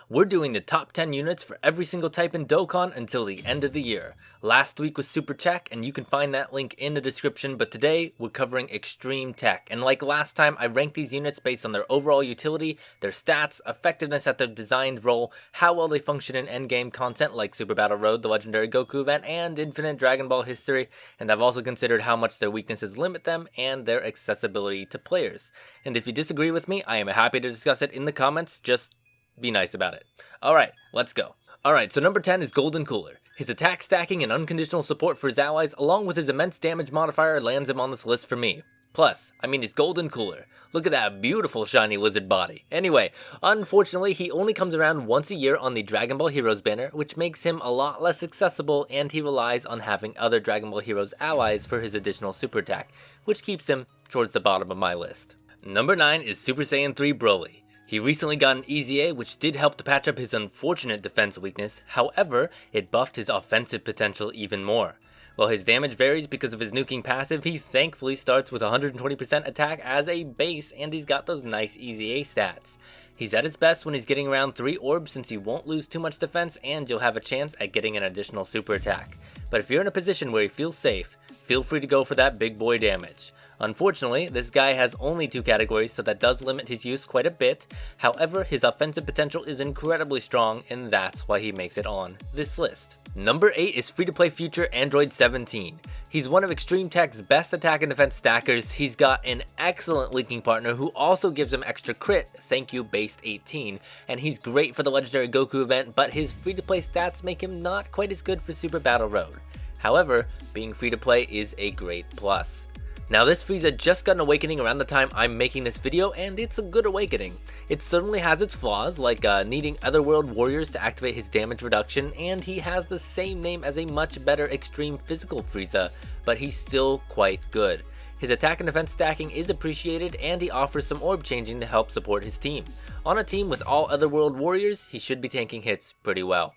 We're doing the top 10 units for every single type in Dokkan until the end of the year. Last week was Super TEQ, and you can find that link in the description, but today we're covering Extreme TEQ. And like last time, I ranked these units based on their overall utility, their stats, effectiveness at their designed role, how well they function in endgame content like Super Battle Road, the Legendary Goku event, and Infinite Dragon Ball history, and I've also considered how much their weaknesses limit them and their accessibility to players. And if you disagree with me, I am happy to discuss it in the comments, just be nice about it. Alright, let's go. Alright, so number 10 is Golden Cooler. His attack stacking and unconditional support for his allies, along with his immense damage modifier, lands him on this list for me. Plus, he's Golden Cooler. Look at that beautiful shiny lizard body. Anyway, unfortunately, he only comes around once a year on the Dragon Ball Heroes banner, which makes him a lot less accessible, and he relies on having other Dragon Ball Heroes allies for his additional super attack, which keeps him towards the bottom of my list. Number 9 is Super Saiyan 3 Broly. He recently got an EZA, which did help to patch up his unfortunate defense weakness. However, it buffed his offensive potential even more. While his damage varies because of his nuking passive, he thankfully starts with 120% attack as a base, and he's got those nice EZA stats. He's at his best when he's getting around 3 orbs, since he won't lose too much defense and you'll have a chance at getting an additional super attack. But if you're in a position where you feel safe, feel free to go for that big boy damage. Unfortunately, this guy has only 2 categories, so that does limit his use quite a bit. However, his offensive potential is incredibly strong, and that's why he makes it on this list. Number 8 is free-to-play future Android 17. He's one of Extreme TEQ's best attack and defense stackers. He's got an excellent linking partner who also gives him extra crit, thank you based 18, and he's great for the Legendary Goku event, but his free-to-play stats make him not quite as good for Super Battle Road. However, being free-to-play is a great plus. Now this Frieza just got an awakening around the time I'm making this video, and it's a good awakening. It certainly has its flaws, like needing Otherworld Warriors to activate his damage reduction, and he has the same name as a much better Extreme Physical Frieza, but he's still quite good. His attack and defense stacking is appreciated, and he offers some orb changing to help support his team. On a team with all Otherworld Warriors, he should be tanking hits pretty well.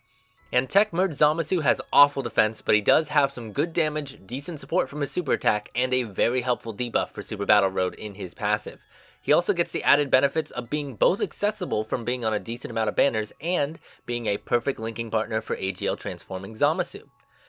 And Tech Merge Zamasu has awful defense, but he does have some good damage, decent support from his super attack, and a very helpful debuff for Super Battle Road in his passive. He also gets the added benefits of being both accessible from being on a decent amount of banners and being a perfect linking partner for AGL transforming Zamasu.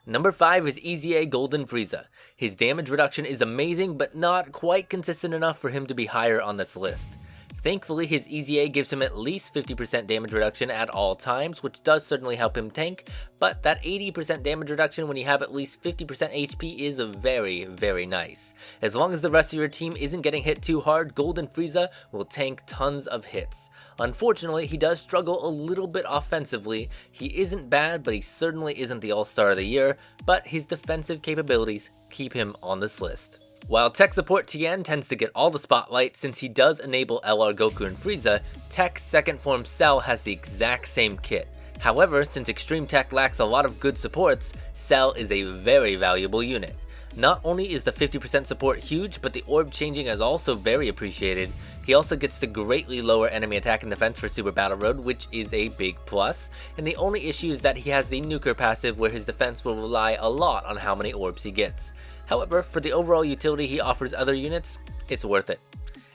Number 5 is EZA Golden Frieza. His damage reduction is amazing, but not quite consistent enough for him to be higher on this list. Thankfully, his EZA gives him at least 50% damage reduction at all times, which does certainly help him tank, but that 80% damage reduction when you have at least 50% HP is very, very nice. As long as the rest of your team isn't getting hit too hard, Golden Frieza will tank tons of hits. Unfortunately, he does struggle a little bit offensively. He isn't bad, but he certainly isn't the All-Star of the Year, but his defensive capabilities keep him on this list. While Tech Support Tien tends to get all the spotlight since he does enable LR Goku and Frieza, Tech's second form Cell has the exact same kit. However, since Extreme TEQ lacks a lot of good supports, Cell is a very valuable unit. Not only is the 50% support huge, but the orb changing is also very appreciated. He also gets to greatly lower enemy attack and defense for Super Battle Road, which is a big plus, and the only issue is that he has the nuker passive where his defense will rely a lot on how many orbs he gets. However, for the overall utility he offers other units, it's worth it.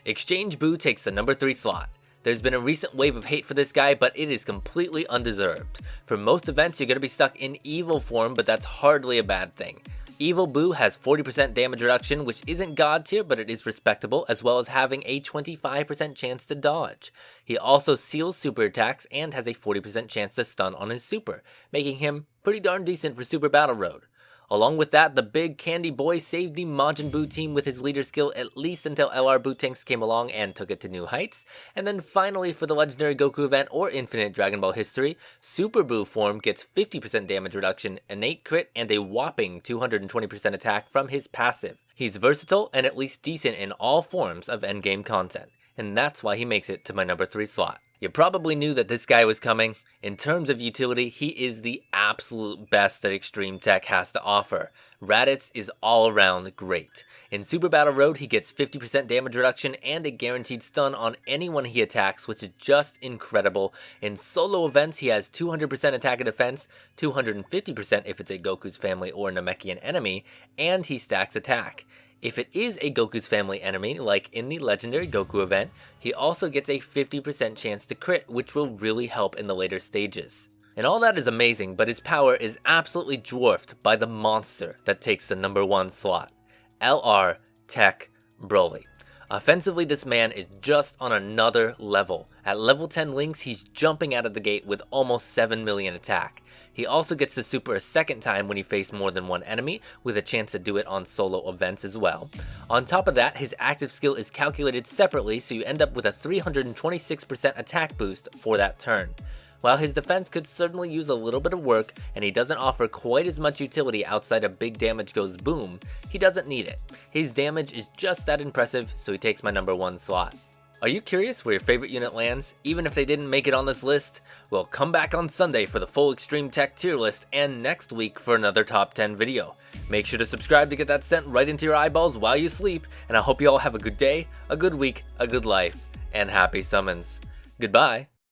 Exchange Buu takes the number 3 slot. There's been a recent wave of hate for this guy, but it is completely undeserved. For most events, you're going to be stuck in evil form, but that's hardly a bad thing. Evil Buu has 40% damage reduction, which isn't god tier, but it is respectable, as well as having a 25% chance to dodge. He also seals super attacks and has a 40% chance to stun on his super, making him pretty darn decent for Super Battle Road. Along with that, the big candy boy saved the Majin Buu team with his leader skill at least until LR Buu tanks came along and took it to new heights, and then finally for the Legendary Goku event or Infinite Dragon Ball history, Super Buu form gets 50% damage reduction, innate crit, and a whopping 220% attack from his passive. He's versatile and at least decent in all forms of endgame content, and that's why he makes it to my number 3 slot. You probably knew that this guy was coming. In terms of utility, he is the absolute best that Extreme TEQ has to offer. Raditz is all around great. In Super Battle Road, he gets 50% damage reduction and a guaranteed stun on anyone he attacks, which is just incredible. In solo events, he has 200% attack and defense, 250% if it's a Goku's family or Namekian enemy, and he stacks attack. If it is a Goku's family enemy, like in the Legendary Goku event, he also gets a 50% chance to crit, which will really help in the later stages. And all that is amazing, but his power is absolutely dwarfed by the monster that takes the number 1 slot, LR TEQ Broly. Offensively, this man is just on another level. At level 10 links, he's jumping out of the gate with almost 7 million attack. He also gets the super a second time when he faced more than one enemy, with a chance to do it on solo events as well. On top of that, his active skill is calculated separately, so you end up with a 326% attack boost for that turn. While his defense could certainly use a little bit of work, and he doesn't offer quite as much utility outside of big damage goes boom, he doesn't need it. His damage is just that impressive, so he takes my number 1 slot. Are you curious where your favorite unit lands, even if they didn't make it on this list? Well, come back on Sunday for the full Extreme TEQ tier list, and next week for another top 10 video. Make sure to subscribe to get that sent right into your eyeballs while you sleep, and I hope you all have a good day, a good week, a good life, and happy summons. Goodbye.